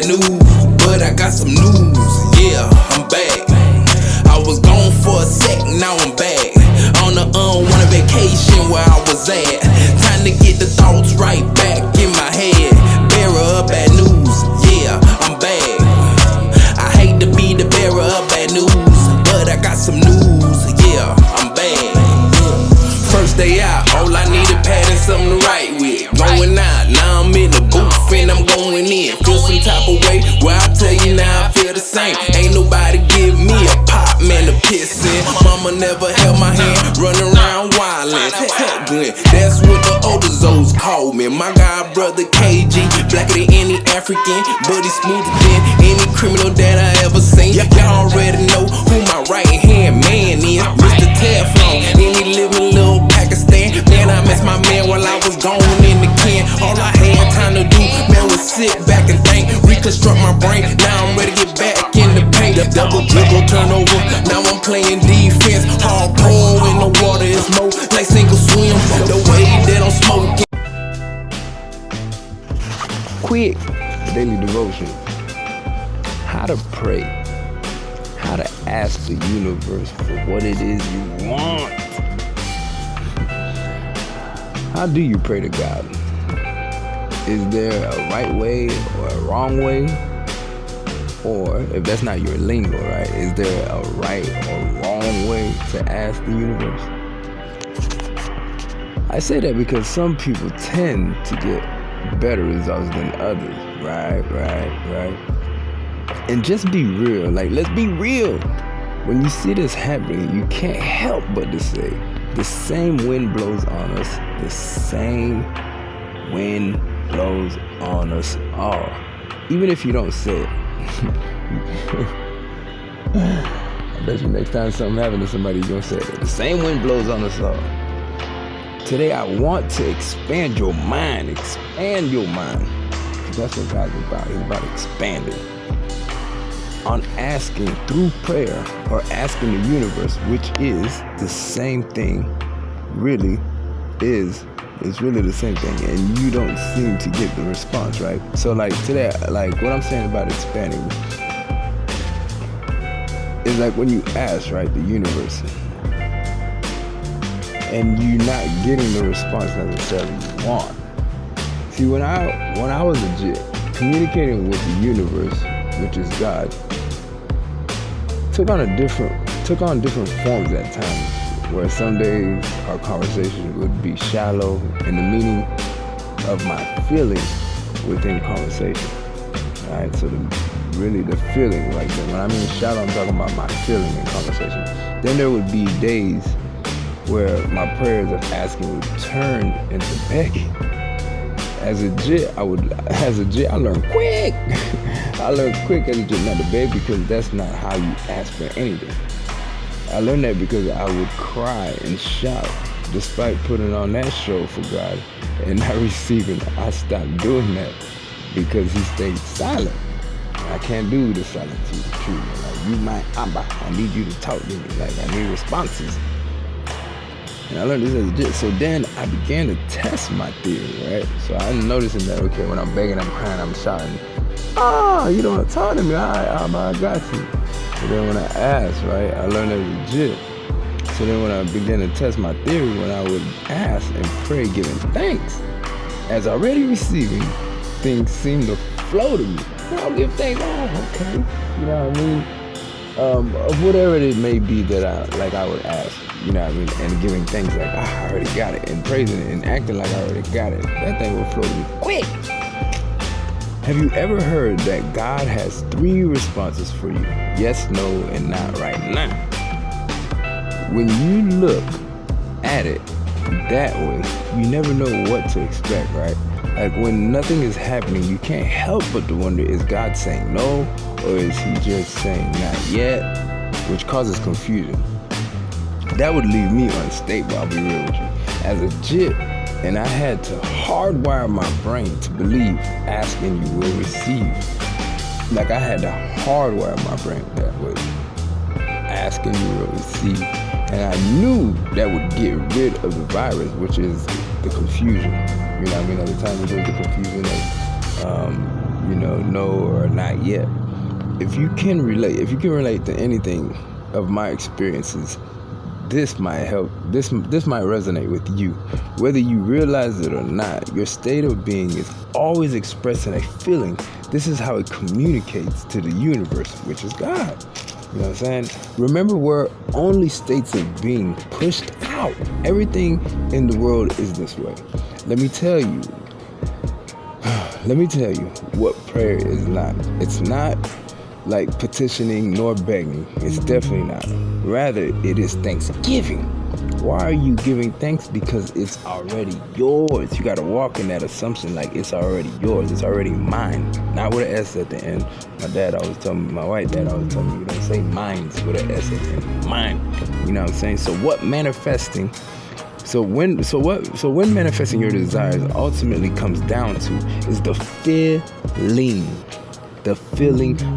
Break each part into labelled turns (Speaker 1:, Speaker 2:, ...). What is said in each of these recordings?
Speaker 1: bad news, but I got some news. Yeah, I'm back. I was gone for a sec, now I'm back. On a unwanted vacation where I was at. Time to get the thoughts right back in my head. Bearer of bad news, yeah, I'm back. I hate to be the bearer of bad news, but I got some news, yeah, I'm back. First day out, all I needed padding, something to write with. Going out, now I'm in the booth and I'm going in. Feel some type of way, well I tell you now I feel the same. Ain't nobody give me a pop, man, to piss in. Mama never held my hand, running around wildin'. That's what the older Zoes call me. My god brother KG, blacker than any African, but he's smoother than any criminal that I ever seen. Y'all already know who my right hand man is, Mr. Teflon, any living little Pakistan. Man, I missed my man while I was gone in the can. All I had time to do, man, was sit back and think, reconstruct my brain. Now I'm ready to get back in the paint. Double dribble, turnover, now I'm playing defense. Hard pull in the water, it's more like single swim. The way that I'm smoking.
Speaker 2: KWIK Daily Devotion. How to pray. How to ask the universe for what it is you want. How do you pray to God? Is there a right way or a wrong way? Or, if that's not your lingo, right, is there a right or wrong way to ask the universe? I say that because some people tend to get better results than others. Right. And just be real. Like, let's be real. When you see this happening, you can't help but to say, the same wind blows on us. The same wind blows on us all. Even if you don't say it. I bet you next time something happens to somebody, you're going to say that. The same wind blows on us all. Today, I want to expand your mind. Expand your mind. That's what God's about. He's about expanding. On asking through prayer or asking the universe, which is the same thing, really is. It's really the same thing, and you don't seem to get the response, right? So like today, like what I'm saying about expanding is like when you ask, right, the universe, and you're not getting the response necessarily you want. See, when I was legit communicating with the universe, which is God, took on different forms at times. Where some days our conversation would be shallow in the meaning of my feeling within conversation. Alright, so the feeling, like when I mean shallow, I'm talking about my feeling in conversation. Then there would be days where my prayers of asking would turn into begging. As a jit, I learned quick. I learned quick as a jit not to beg, because that's not how you ask for anything. I learned that because I would cry and shout despite putting on that show for God and not receiving. I stopped doing that because he stayed silent. I can't do the silent treatment. Like, you my Abba, I need you to talk to me. Like, I need responses. And I learned this as a jit. So then I began to test my theory, right? So I'm noticing that, okay, when I'm begging, I'm crying, I'm shouting, you don't want to talk to me. All right, Abba, I got you. So then when I asked, right, I learned that legit. So then when I began to test my theory, when I would ask and pray giving thanks, as already receiving, things seem to flow to me. I'll give thanks, okay. You know what I mean? Of whatever it may be that I would ask, you know what I mean? And giving thanks like, I already got it, and praising it and acting like I already got it. That thing will flow to me quick. Have you ever heard that God has 3 responses for you? Yes, no, and not right now. When you look at it that way, you never know what to expect, right? Like when nothing is happening, you can't help but to wonder, is God saying no, or is he just saying not yet? Which causes confusion. That would leave me unstable, I'll be real with you. As a jit, and I had to hardwire my brain to believe asking you will receive. Like I had to hardwire my brain that way. Asking you will receive. And I knew that would get rid of the virus, which is the confusion. You know what I mean? At the time it was the confusion of no or not yet. If you can relate to anything of my experiences, this might help. This might resonate with you. Whether you realize it or not, your state of being is always expressing a feeling. This is how it communicates to the universe, which is God. You know what I'm saying? Remember, we're only states of being pushed out. Everything in the world is this way. Let me tell you what prayer is not. It's not like petitioning nor begging. It's definitely not. Rather, it is thanksgiving. Why are you giving thanks? Because it's already yours. You got to walk in that assumption like it's already yours. It's already mine. Not with an S at the end. My white dad always told me, you don't say mines with an S at the end. Mine. You know what I'm saying? So when manifesting your desires ultimately comes down to is the feeling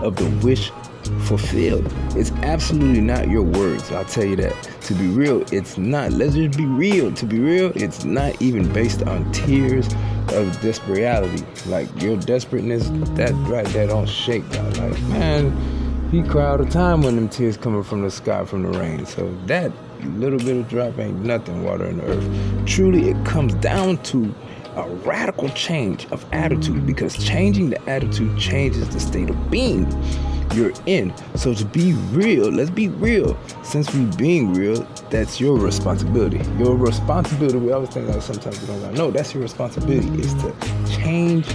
Speaker 2: of the wish fulfilled. It's absolutely not your words. I'll tell you that. To be real, it's not. Let's just be real. To be real, it's not even based on tears of desperation. Like your desperateness, that right there don't shake God. Like, man, he cry all the time when them tears coming from the sky, from the rain. So that little bit of drop ain't nothing, water in the earth. Truly, it comes down to a radical change of attitude, because changing the attitude changes the state of being you're in. So to be real, let's be real. Since we being real, that's your responsibility. Your responsibility, we always think like sometimes we don't know. No, that's your responsibility, is to change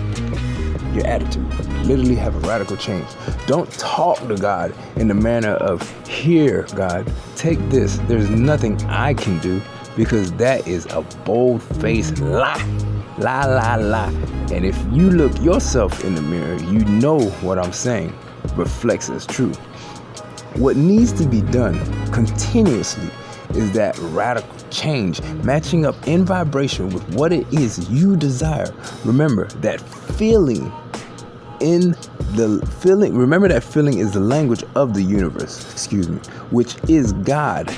Speaker 2: your attitude. Literally have a radical change. Don't talk to God in the manner of, here, God, take this. There's nothing I can do, because that is a bold-faced lie. Lie. And if you look yourself in the mirror, you know what I'm saying reflects as true. What needs to be done continuously is that radical change, matching up in vibration with what it is you desire. Remember that feeling remember that feeling is the language of the universe, which is God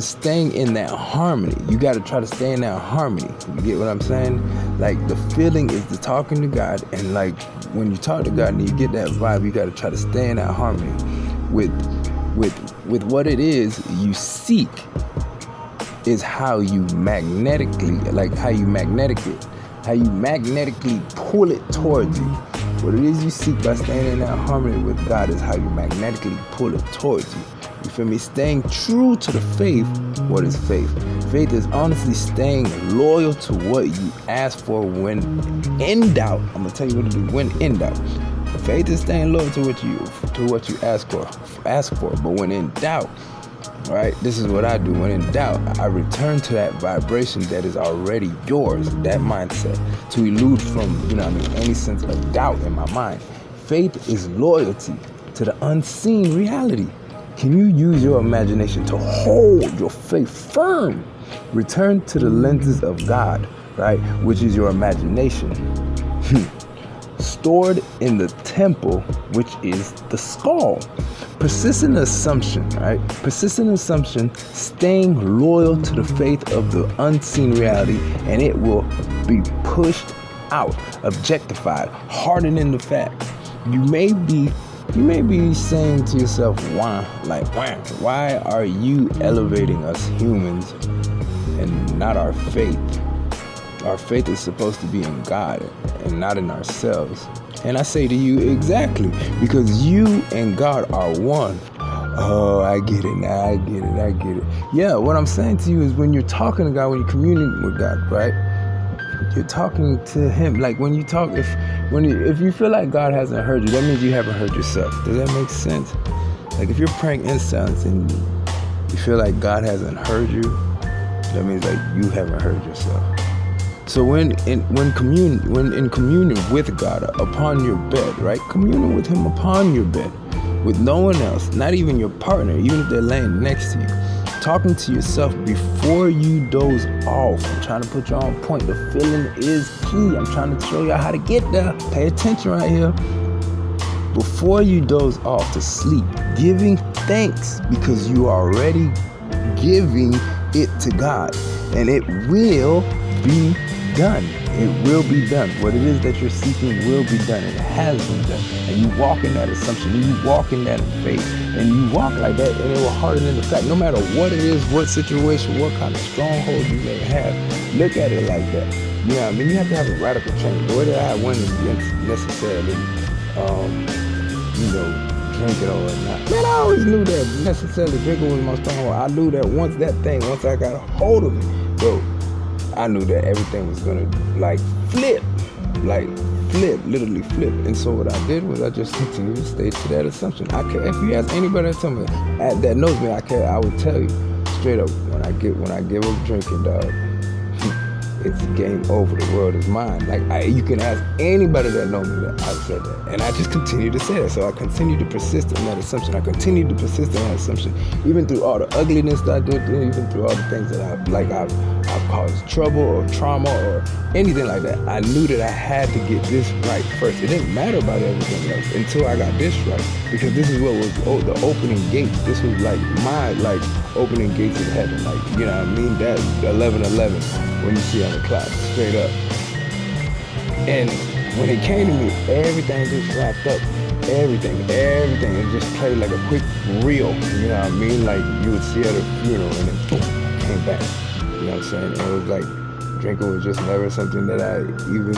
Speaker 2: staying in that harmony. You got to try to stay in that harmony. You get what I'm saying? Like, the feeling is the talking to God, and like when you talk to God and you get that vibe, you got to try to stay in that harmony with what it is you seek. Is how you magnetically pull it towards you. What it is you seek by staying in that harmony with God is how you magnetically pull it towards you. You feel me? Staying true to the faith. What is faith? Faith is honestly staying loyal to what you ask for when in doubt. I'm gonna tell you what to do when in doubt. Faith is staying loyal to what you ask for. But when in doubt, all right, this is what I do. When in doubt, I return to that vibration that is already yours, that mindset, to elude from, any sense of doubt in my mind. Faith is loyalty to the unseen reality. Can you use your imagination to hold your faith firm? Return to the lenses of God, right, which is your imagination. Stored in the temple, which is the skull. Persistent assumption, staying loyal to the faith of the unseen reality, and it will be pushed out, objectified, hardening the fact. You may be saying to yourself, why are you elevating us humans and not our faith? Our faith is supposed to be in God and not in ourselves. And I say to you, exactly, because you and God are one. Oh, I get it now. I get it. Yeah, what I'm saying to you is, when you're talking to God, when you're communing with God, right? You're talking to Him. Like when you talk, if you feel like God hasn't heard you, that means you haven't heard yourself. Does that make sense? Like if you're praying in silence and you feel like God hasn't heard you, that means like you haven't heard yourself. So when in communion with God upon your bed, right? Communing with Him upon your bed, with no one else, not even your partner, even if they're laying next to you. Talking to yourself before you doze off. I'm trying to put you on point. The feeling is key. I'm trying to show you how to get there. Pay attention right here. Before you doze off to sleep, giving thanks, because you are already giving it to God, and it will be done. It will be done. What it is that you're seeking will be done. It has been done. And you walk in that assumption. And you walk in that faith. And you walk like that, and it will harden in the fact. No matter what it is, what situation, what kind of stronghold you may have, look at it like that. You know what I mean? You have to have a radical change. Whether I wasn't necessarily, drinking or not. Man, I always knew that necessarily drinking was my stronghold. I knew that once I got a hold of it, bro, I knew that everything was gonna literally flip. And so what I did was I just continued to stay to that assumption. If you ask anybody that tell me that knows me, I would tell you straight up, when I give up drinking, dog, it's game over. The world is mine. You can ask anybody that knows me that I said that, and I just continue to say that. So I continue to persist in that assumption. I continue to persist in that assumption, even through all the ugliness that I did, even through all the things that I've caused trouble or trauma or anything like that. I knew that I had to get this right first. It didn't matter about everything else until I got this right, because this is what was the opening gate. This was my opening gates of heaven. You know what I mean? That 11:11 when you see on the clock, straight up. And when it came to me, everything just wrapped up. Everything. It just played like a quick reel. You know what I mean? Like you would see at a funeral, and then boom, came back. You know what I'm saying? And it was like drinking was just never something that I even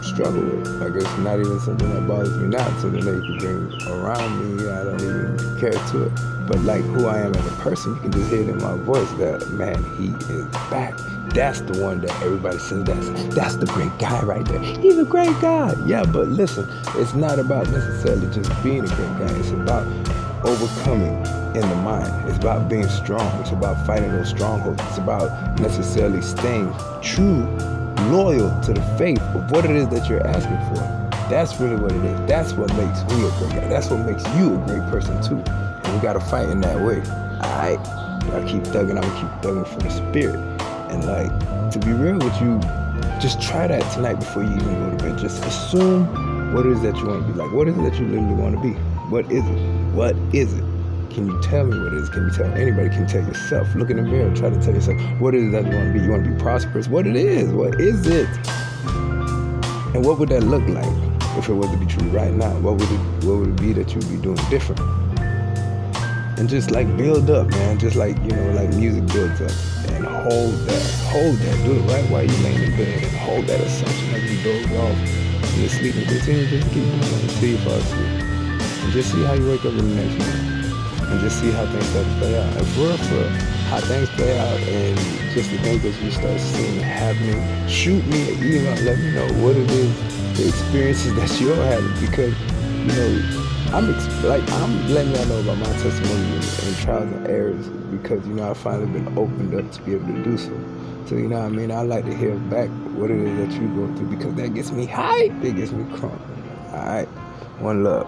Speaker 2: struggle with. It's not even something that bothers me now. It's something that you can bring around me. I don't even care to it. But who I am as a person, you can just hear it in my voice that, man, he is back. That's the one that everybody says that's the great guy right there. He's a great guy. Yeah, but listen, it's not about necessarily just being a great guy. It's about overcoming in the mind. It's about being strong. It's about fighting those strongholds. It's about necessarily staying true, loyal to the faith of what it is that you're asking for. That's really what it is. That's what makes me a great guy. That's what makes you a great person too. And we gotta fight in that way. Alright? I'm gonna keep thugging for the spirit. And to be real with you, just try that tonight before you even go to bed. Just assume what it is that you want to be like. What is it that you literally want to be? What is it? What is it? Can you tell me what it is? Can you tell anybody? Can you tell yourself? Look in the mirror. Try to tell yourself what it is that you want to be. You want to be prosperous. What it is? What is it? And what would that look like if it was to be true right now? What would it be that you'd be doing different? And just build up, man. Just music builds up. And hold that. Do it right while you're laying in bed. And hold that assumption as you doze off and you're sleeping. Continue to just keep doing it until you fall asleep. And just see how you wake up in the next morning. And just see how things start to play out. And for real, how things play out and just the things that you start seeing happening, shoot me an email. Let me know what it is, the experiences that you're having. Because, I'm letting y'all know about my testimony and trials and errors because, I've finally been opened up to be able to do so. So, I like to hear back what it is that you're going through because that gets me hyped. It gets me crunk. All right. One love.